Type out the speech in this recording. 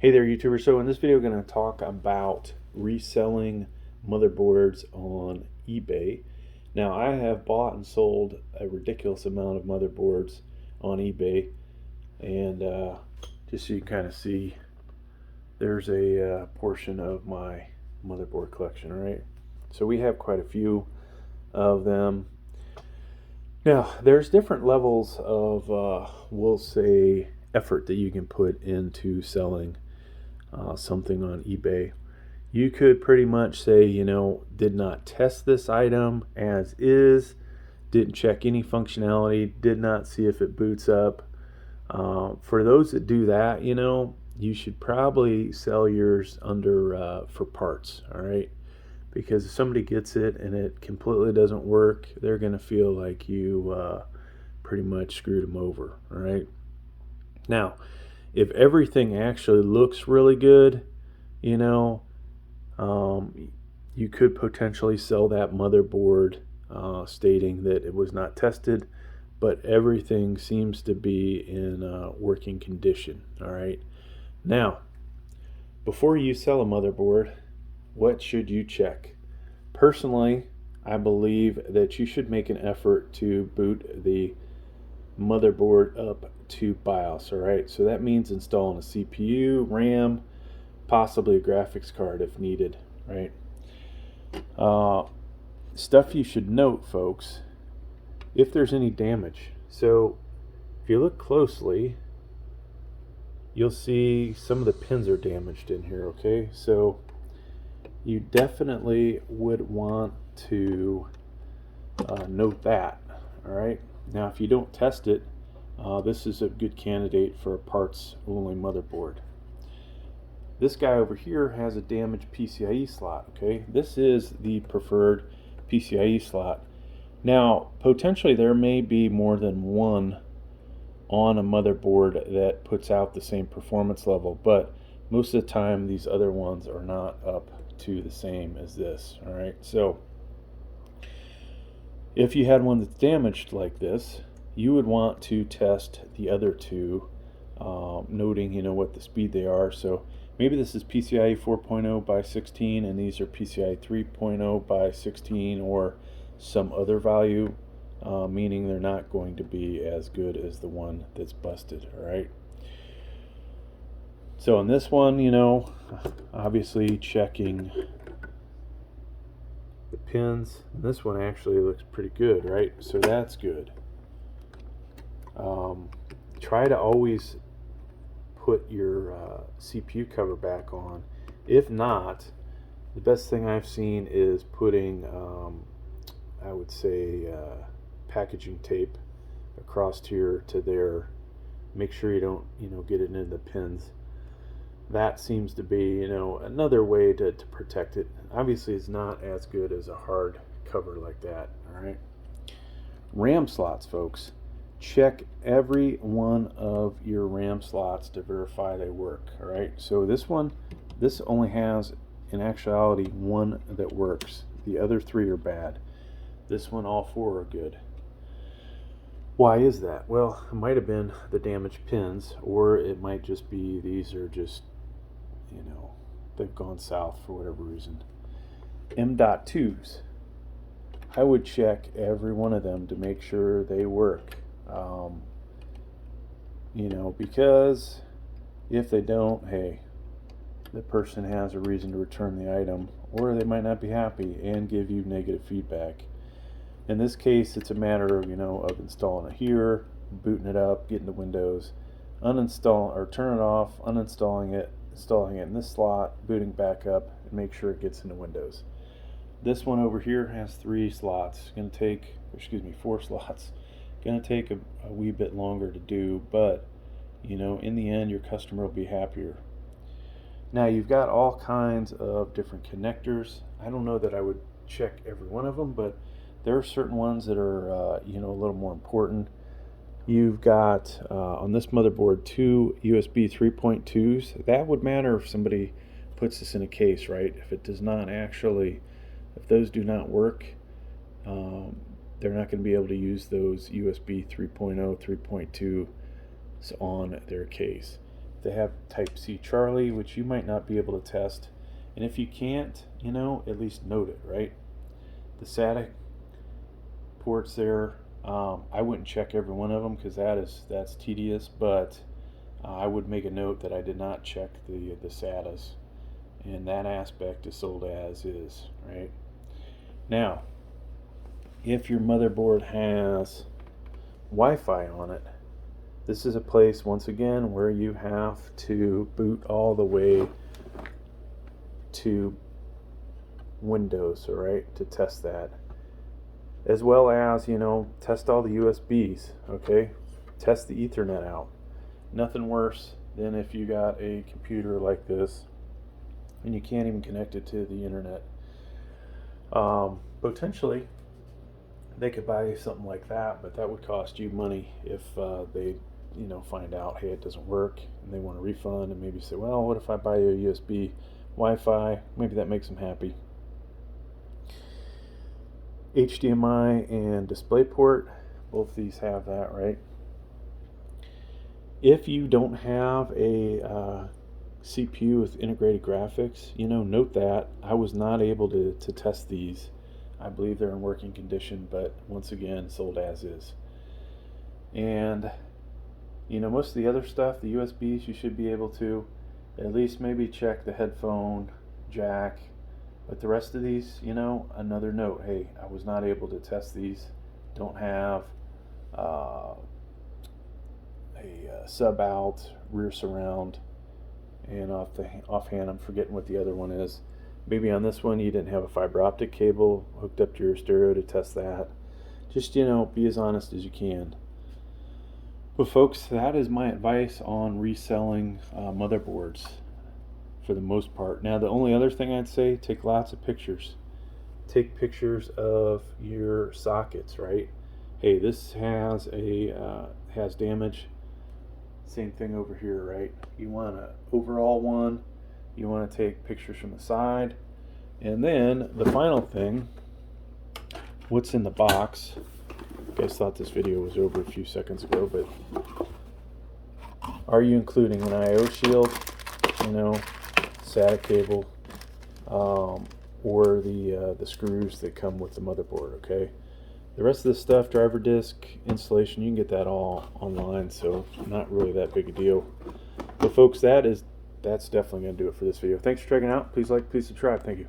Hey there, YouTuber. So in this video, we're going to talk about reselling motherboards on eBay. Now, I have bought and sold a ridiculous amount of motherboards on eBay, and just so you can kind of see, there's a portion of my motherboard collection, right? So we have quite a few of them. Now, there's different levels of, we'll say, effort that you can put into selling something on eBay. You could pretty much say, did not test this item as is, didn't check any functionality, did not see if it boots up. For those that do that, you should probably sell yours under for parts, all right? Because if somebody gets it and it completely doesn't work, they're going to feel like you pretty much screwed them over, all right? Now, if everything actually looks really good, you could potentially sell that motherboard stating that it was not tested, but everything seems to be in working condition. All right. Now, before you sell a motherboard, what should you check? Personally, I believe that you should make an effort to boot the motherboard up to BIOS. All right, so that means installing a CPU, RAM, possibly a graphics card if needed. Right. Stuff you should note, folks, if there's any damage. So if you look closely, you'll see some of the pins are damaged in here. Okay, so you definitely would want to note that. All right. Now, if you don't test it, this is a good candidate for a parts-only motherboard. This guy over here has a damaged PCIe slot. Okay, this is the preferred PCIe slot. Now, potentially there may be more than one on a motherboard that puts out the same performance level, but most of the time these other ones are not up to the same as this. All right, so if you had one that's damaged like this, you would want to test the other two, noting what the speed they are. So maybe this is PCIe 4.0 by 16 and these are PCIe 3.0 by 16 or some other value, meaning they're not going to be as good as the one that's busted. All right, so on this one, obviously checking the pins. This one actually looks pretty good, right? So that's good. Try to always put your CPU cover back on. If not, the best thing I've seen is putting, I would say, packaging tape across here to there. Make sure you don't, get it into the pins. That seems to be, another way to protect it. Obviously, it's not as good as a hard cover like that. All right. RAM slots, folks. Check every one of your RAM slots to verify they work. All right. So this only has, in actuality, one that works. The other three are bad. This one, all four are good. Why is that? Well, it might have been the damaged pins, or it might just be these are just, they've gone south for whatever reason. M.2s. I would check every one of them to make sure they work. Because if they don't, hey, the person has a reason to return the item, or they might not be happy and give you negative feedback. In this case, it's a matter of, of installing it here, booting it up, getting to Windows, uninstall or turn it off, uninstalling it, installing it in this slot, booting back up, and make sure it gets into Windows. This one over here has 4 slots. Going to take a wee bit longer to do, but in the end, your customer will be happier. Now, you've got all kinds of different connectors. I don't know that I would check every one of them, but there are certain ones that are a little more important. You've got on this motherboard 2 USB 3.2s. That would matter if somebody puts this in a case, right? If those do not work, they're not going to be able to use those USB 3.0, 3.2 on their case. They have Type C Charlie, which you might not be able to test. And if you can't, at least note it, right? The SATA ports there, I wouldn't check every one of them because that's tedious, but I would make a note that I did not check the SATAs, and that aspect is sold as is, right? Now, if your motherboard has Wi-Fi on it, this is a place, once again, where you have to boot all the way to Windows, all right, to test that. As well as, test all the USBs, okay? Test the Ethernet out. Nothing worse than if you got a computer like this and you can't even connect it to the internet. Potentially, they could buy you something like that, but that would cost you money if they find out, hey, it doesn't work, and they want a refund, and maybe say, well, what if I buy you a USB Wi-Fi? Maybe that makes them happy. HDMI and DisplayPort, both these have that, right? If you don't have a CPU with integrated graphics, note that I was not able to test these. I believe they're in working condition, but once again, sold as is. And most of the other stuff, the USBs, you should be able to at least maybe check the headphone jack. But the rest of these, another note, hey, I was not able to test these. Don't have a sub out, rear surround, and offhand, I'm forgetting what the other one is. Maybe on this one you didn't have a fiber optic cable hooked up to your stereo to test that. Just, be as honest as you can. But folks, that is my advice on reselling motherboards for the most part. Now, the only other thing I'd say, take lots of pictures. Take pictures of your sockets, right? Hey, this has has damage. Same thing over here, right? You want an overall one. You want to take pictures from the side. And then the final thing, what's in the box. You guys thought this video was over a few seconds ago, but are you including an I/O shield, SATA cable, or the screws that come with the motherboard, okay? The rest of this stuff, driver disk, installation, you can get that all online, so not really that big a deal. But folks, that's definitely going to do it for this video. Thanks for checking out. Please like, please subscribe. Thank you.